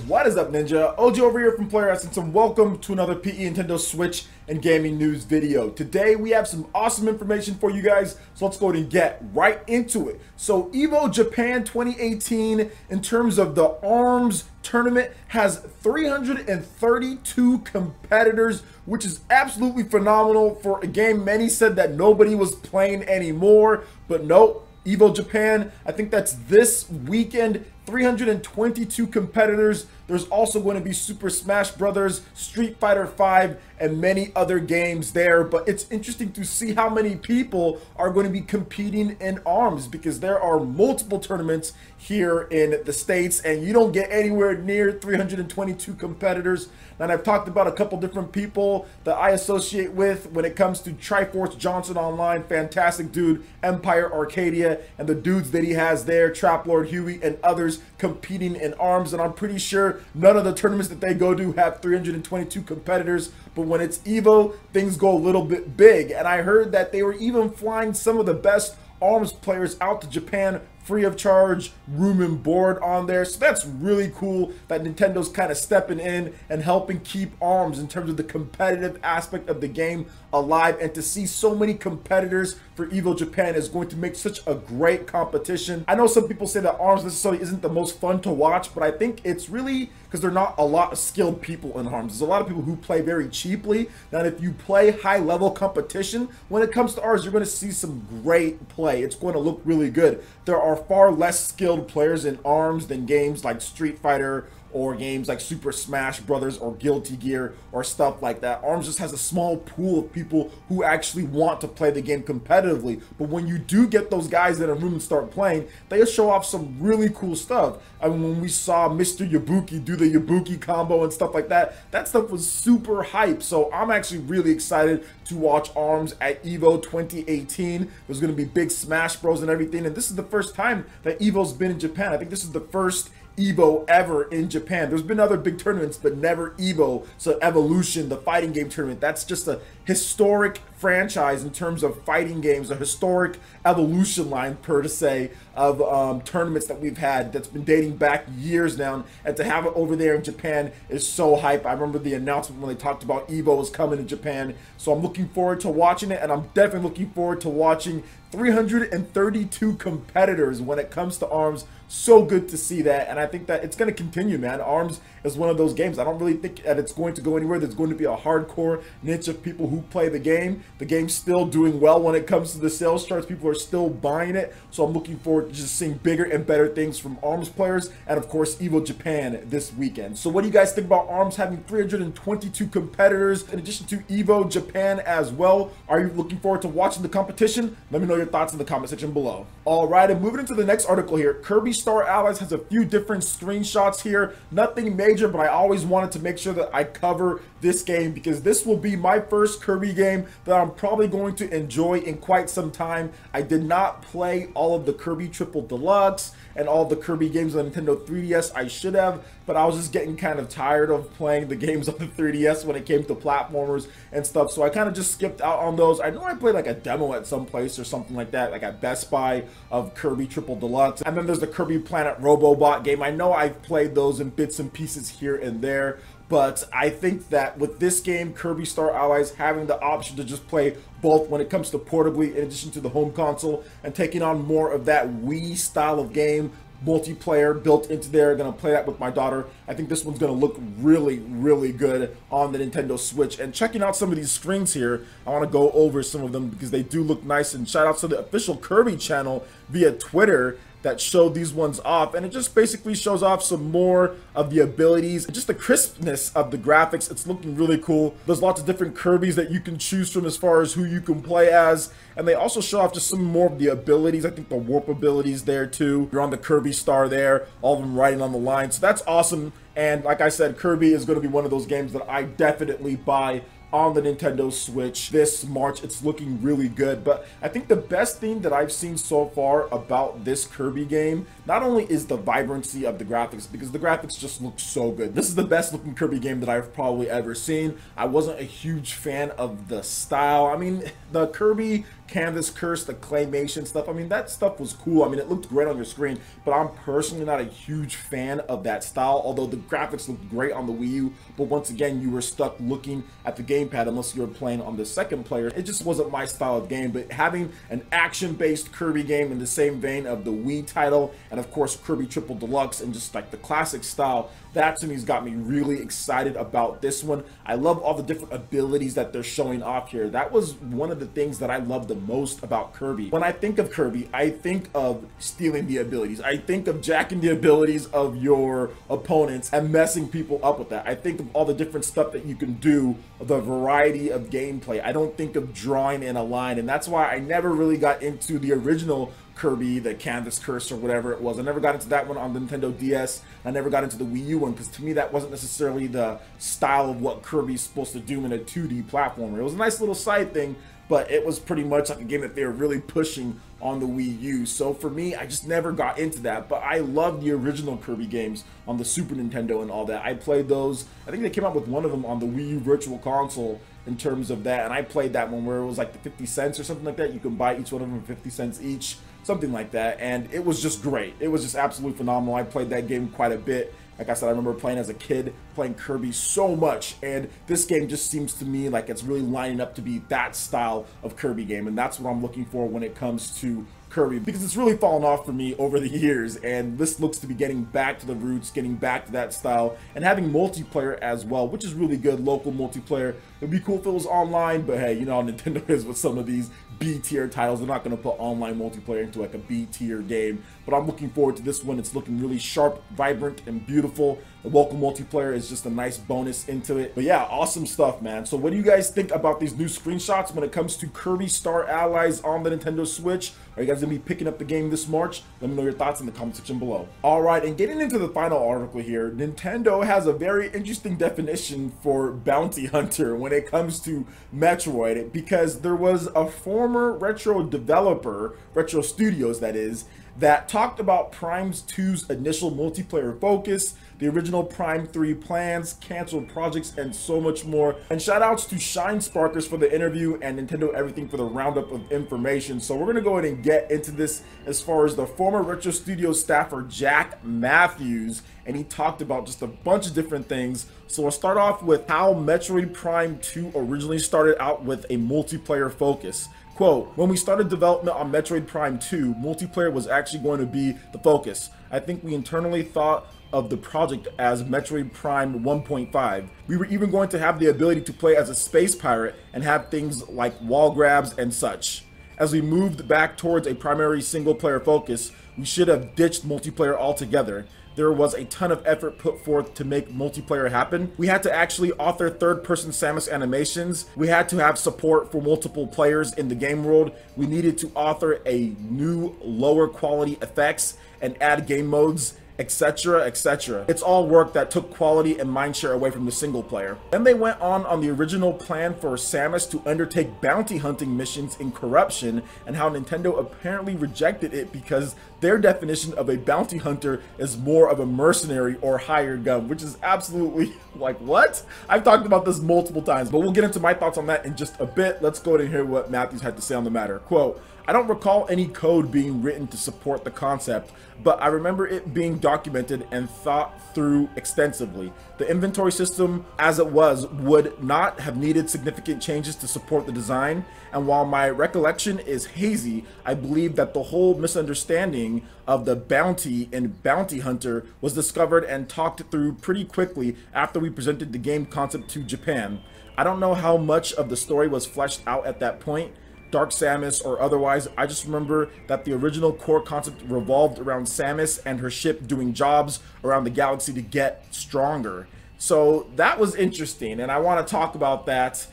What is up, Ninja? OG over here from Player Essence, and welcome to another PE Nintendo Switch and gaming news video. Today we have some awesome information for you guys, so let's go ahead and get right into it. So EVO Japan 2018, in terms of the ARMS tournament, has 332 competitors, which is absolutely phenomenal for a game many said that nobody was playing anymore, but nope. EVO Japan, I think that's this weekend, 322 competitors. There's also going to be Super Smash Brothers, Street Fighter V, and many other games there. But it's interesting to see how many people are going to be competing in ARMS, because there are multiple tournaments here in the States, and you don't get anywhere near 322 competitors. And I've talked about a couple different people that I associate with when it comes to Triforce Johnson Online, fantastic dude, Empire Arcadia, and the dudes that he has there, Trap Lord Huey, and others competing in ARMS. And I'm pretty sure none of the tournaments that they go to have 322 competitors, but when it's EVO, things go a little bit big. And I heard that they were even flying some of the best ARMS players out to Japan free of charge, room and board on there. So that's really cool that Nintendo's kind of stepping in and helping keep ARMS in terms of the competitive aspect of the game alive. And to see so many competitors for EVO Japan is going to make such a great competition. I know some people say that ARMS necessarily isn't the most fun to watch, but I think it's really because there are not a lot of skilled people in ARMS. There's a lot of people who play very cheaply. Now, if you play high level competition, when it comes to ARMS, you're going to see some great play. It's going to look really good. There are far less skilled players in ARMS than games like Street Fighter or games like Super Smash Brothers or Guilty Gear or stuff like that. ARMS just has a small pool of people who actually want to play the game competitively. But when you do get those guys in a room and start playing, they show off some really cool stuff. I mean, when we saw Mr. Yabuki do the Yabuki combo and stuff like that, that stuff was super hype. So I'm actually really excited to watch ARMS at EVO 2018. There's going to be big Smash Bros and everything. And this is the first time that EVO's been in Japan. I think this is the first EVO ever in Japan. There's been other big tournaments, but never EVO. So Evolution, the fighting game tournament, that's just a historic franchise in terms of fighting games, a historic evolution line per se of tournaments that we've had that's been dating back years now, and to have it over there in Japan is so hype. I remember the announcement when they talked about EVO was coming to Japan, so I'm looking forward to watching it, and I'm definitely looking forward to watching 332 competitors when it comes to ARMS. So good to see that, and I think that it's going to continue, man. ARMS is one of those games. I don't really think that it's going to go anywhere. There's going to be a hardcore niche of people who play the game. The game's still doing well when it comes to the sales charts. People are still buying it, so I'm looking forward to just seeing bigger and better things from ARMS players, and of course EVO Japan this weekend. So what do you guys think about ARMS having 322 competitors in addition to EVO Japan as well? Are you looking forward to watching the competition? Let me know your thoughts in the comment section below. All right, and moving into the next article here, Kirby Star Allies has a few different screenshots here. Nothing major, but I always wanted to make sure that I cover this game because this will be my first Kirby game that I'm probably going to enjoy in quite some time. I did not play all of the Kirby Triple Deluxe and all the Kirby games on Nintendo 3DS. I should have, but I was just getting kind of tired of playing the games on the 3DS when it came to platformers and stuff, so I kind of just skipped out on those. I know I played like a demo at some place or something like that, like at Best Buy of Kirby Triple Deluxe, and then there's the Kirby Planet Robobot game. I know I've played those in bits and pieces here and there, but I think that with this game, Kirby Star Allies, having the option to just play both when it comes to portably in addition to the home console and taking on more of that Wii style of game, multiplayer built into there, gonna play that with my daughter. I think this one's gonna look really, really good on the Nintendo Switch. And checking out some of these screens here, I wanna go over some of them because they do look nice. And shout out to the official Kirby channel via Twitter that showed these ones off, and it just basically shows off some more of the abilities and just the crispness of the graphics. It's looking really cool. There's lots of different Kirbys that you can choose from as far as who you can play as, and they also show off just some more of the abilities. I think the warp abilities there too. You're on the Kirby Star there, all of them riding on the line, so that's awesome. And like I said, Kirby is going to be one of those games that I definitely buy on the Nintendo Switch this March. It's looking really good, but I think the best thing that I've seen so far about this Kirby game not only is the vibrancy of the graphics, because the graphics just look so good. This is the best looking Kirby game that I've probably ever seen. I wasn't a huge fan of the style. I mean, the Kirby canvas curse, the claymation stuff. I mean, that stuff was cool. I mean, it looked great on your screen, but I'm personally not a huge fan of that style, although the graphics looked great on the Wii U. But once again, you were stuck looking at the gamepad unless you were playing on the second player. It just wasn't my style of game. But having an action-based Kirby game in the same vein of the Wii title, and of course Kirby Triple Deluxe, and just like the classic style, that to me has got me really excited about this one. I love all the different abilities that they're showing off here. That was one of the things that I love the most about Kirby. When I think of Kirby, I think of stealing the abilities. I think of jacking the abilities of your opponents and messing people up with that. I think of all the different stuff that you can do, the variety of gameplay. I don't think of drawing in a line, and that's why I never really got into the original Kirby, the Canvas Curse or whatever it was. I never got into that one on the Nintendo DS. I never got into the Wii U one because to me that wasn't necessarily the style of what Kirby's supposed to do in a 2D platformer. It was a nice little side thing, but it was pretty much like a game that they were really pushing on the Wii U. So for me, I just never got into that, but I love the original Kirby games on the Super Nintendo and all that. I played those. I think they came out with one of them on the Wii U Virtual Console in terms of that, and I played that one where it was like the 50 cents or something like that. You can buy each one of them for 50 cents each, something like that, and it was just great. It was just absolutely phenomenal. I played that game quite a bit. Like I said, I remember playing as a kid, playing Kirby so much, and this game just seems to me like it's really lining up to be that style of Kirby game, and that's what I'm looking for when it comes to Kirby, because it's really fallen off for me over the years, and this looks to be getting back to the roots, getting back to that style, and having multiplayer as well, which is really good. Local multiplayer. It'd be cool if it was online, but hey, you know how Nintendo is with some of these B-tier titles. They're not going to put online multiplayer into like a B-tier game, but I'm looking forward to this one. It's looking really sharp, vibrant, and beautiful. The local multiplayer is just a nice bonus into it. But yeah, awesome stuff, man. So what do you guys think about these new screenshots when it comes to Kirby Star Allies on the Nintendo Switch? Are you guys going to be picking up the game this March? Let me know your thoughts in the comment section below. All right, and getting into the final article here, Nintendo has a very interesting definition for bounty hunter when it comes to Metroid, because there was a former Retro developer, Retro Studios that is, that talked about Prime 2's initial multiplayer focus, the original Prime 3 plans, canceled projects, and so much more. And shout outs to Shine Sparkers for the interview and Nintendo Everything for the roundup of information. So we're gonna go ahead and get into this as far as the former Retro Studios staffer Jack Matthews, and he talked about just a bunch of different things. So we'll start off with how Metroid Prime 2 originally started out with a multiplayer focus. Quote, when we started development on Metroid Prime 2, multiplayer was actually going to be the focus. I think we internally thought of the project as Metroid Prime 1.5. We were even going to have the ability to play as a space pirate and have things like wall grabs and such. As we moved back towards a primary single player focus, we should have ditched multiplayer altogether. There was a ton of effort put forth to make multiplayer happen. We had to actually author third-person Samus animations. We had to have support for multiple players in the game world. We needed to author a new, lower quality effects and add game modes, etc, etc. It's all work that took quality and mindshare away from the single player. Then they went on the original plan for Samus to undertake bounty hunting missions in Corruption, and how Nintendo apparently rejected it because their definition of a bounty hunter is more of a mercenary or hired gun, which is absolutely like, what? I've talked about this multiple times, but we'll get into my thoughts on that in just a bit. Let's go ahead and hear what Matthews had to say on the matter. Quote, I don't recall any code being written to support the concept, but I remember it being documented and thought through extensively. The inventory system as it was would not have needed significant changes to support the design, and while my recollection is hazy, I believe that the whole misunderstanding of the bounty and bounty hunter was discovered and talked through pretty quickly after we presented the game concept to Japan. I don't know how much of the story was fleshed out at that point, Dark Samus or otherwise. I just remember that the original core concept revolved around Samus and her ship doing jobs around the galaxy to get stronger. So that was interesting, and I want to talk about that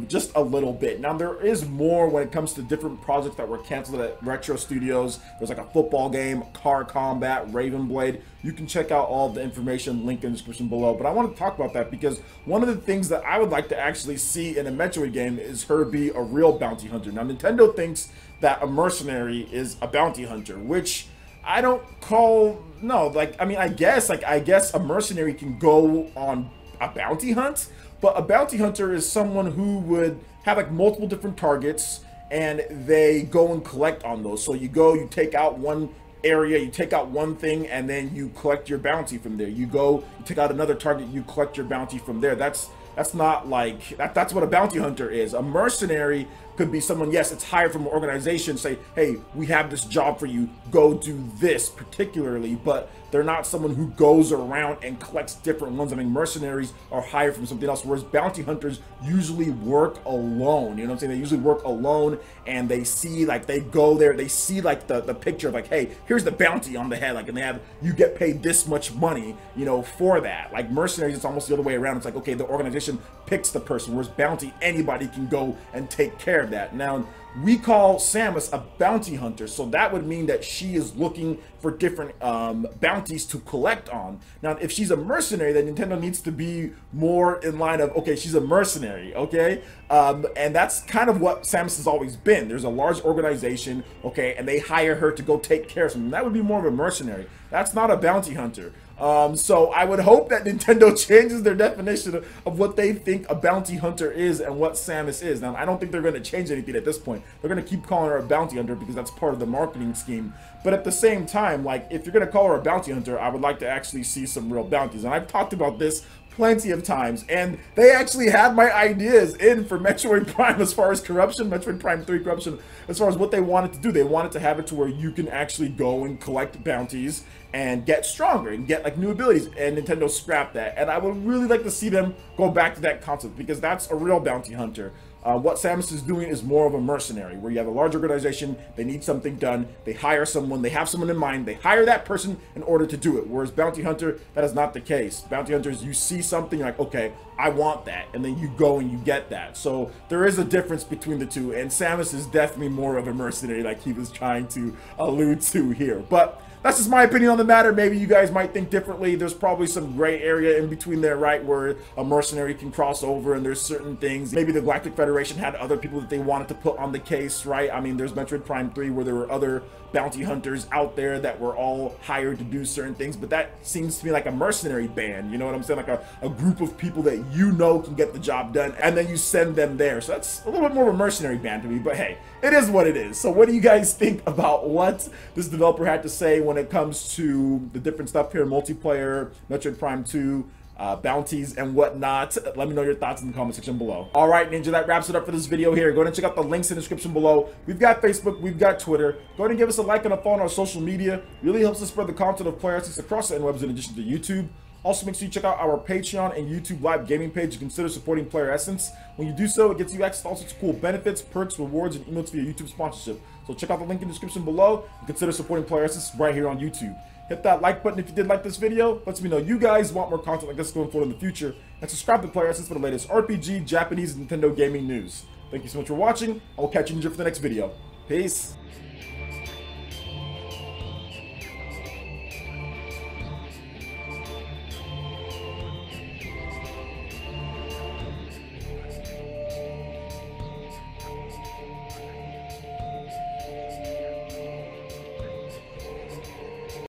just a little bit. Now there is more when it comes to different projects that were canceled at Retro Studios. There's like a football game, car combat, Raven Blade. You can check out all the information linked in the description below, but I want to talk about that because one of the things that I would like to actually see in a Metroid game is her be a real bounty hunter. Now Nintendo thinks that a mercenary is a bounty hunter, which I don't call, no, like, I mean, I guess a mercenary can go on a bounty hunt, but a bounty hunter is someone who would have like multiple different targets and they go and collect on those. So you go, you take out one area, you take out one thing, and then you collect your bounty from there. You go, you take out another target, you collect your bounty from there. That's not like that's what a bounty hunter is. A mercenary could be someone, yes, it's hired from an organization, say, hey, we have this job for you, go do this particularly, but they're not someone who goes around and collects different ones. I mean, mercenaries are hired from something else, whereas bounty hunters usually work alone. You know what I'm saying? They usually work alone, and they see, like, they go there, they see like the picture of like, hey, here's the bounty on the head, like, and they have, you get paid this much money, you know, for that. Like mercenaries, it's almost the other way around. It's like, okay, the organization picks the person, whereas bounty, anybody can go and take care of that. Now, we call Samus a bounty hunter, so that would mean that she is looking for different bounties to collect on. Now, if she's a mercenary, then Nintendo needs to be more in line of, okay, she's a mercenary, okay? And that's kind of what Samus has always been. There's a large organization, okay, and they hire her to go take care of something. That would be more of a mercenary. That's not a bounty hunter. So I would hope that Nintendo changes their definition of what they think a bounty hunter is and what Samus is. Now, I don't think they're going to change anything at this point. They're going to keep calling her a bounty hunter because that's part of the marketing scheme. But at the same time, like, if you're going to call her a bounty hunter, I would like to actually see some real bounties. And I've talked about this plenty of times, and they actually had my ideas in for Metroid Prime as far as corruption, Metroid Prime 3 corruption, as far as what they wanted to do. They wanted to have it to where you can actually go and collect bounties and get stronger and get like new abilities, and Nintendo scrapped that. And I would really like to see them go back to that concept, because that's a real bounty hunter. What Samus is doing is more of a mercenary, where you have a large organization, they need something done, they hire someone, they have someone in mind, they hire that person in order to do it. Whereas Bounty Hunter, that is not the case. Bounty Hunters, you see something, you're like, okay, I want that, and then you go and you get that. So there is a difference between the two, and Samus is definitely more of a mercenary, like he was trying to allude to here. But that's just my opinion on the matter. Maybe you guys might think differently. There's probably some gray area in between there, right, where a mercenary can cross over, and there's certain things. Maybe the Galactic Federation had other people that they wanted to put on the case, right? I mean, there's Metroid Prime 3 where there were other bounty hunters out there that were all hired to do certain things, but that seems to me like a mercenary band, you know what I'm saying? Like a group of people that you know can get the job done, and then you send them there. So that's a little bit more of a mercenary band to me, but hey, it is what it is. So what do you guys think about what this developer had to say when it comes to the different stuff here, multiplayer, Metroid Prime 2, bounties and whatnot? Let me know your thoughts in the comment section below. All right, Ninja, that wraps it up for this video here. Go ahead and check out the links in the description below. We've got Facebook, we've got Twitter. Go ahead and give us a like and a follow on our social media. It really helps us spread the content of Player Essence across the interwebs in addition to YouTube. Also, make sure you check out our Patreon and YouTube live gaming page to consider supporting Player Essence. When you do so, it gets you access to all sorts of cool benefits, perks, rewards, and emotes via YouTube sponsorship. So check out the link in the description below and consider supporting Player Essence right here on YouTube. Hit that like button if you did like this video. Lets me know you guys want more content like this going forward in the future. And subscribe to Player Essence for the latest RPG, Japanese, and Nintendo gaming news. Thank you so much for watching. I will catch you for the next video. Peace.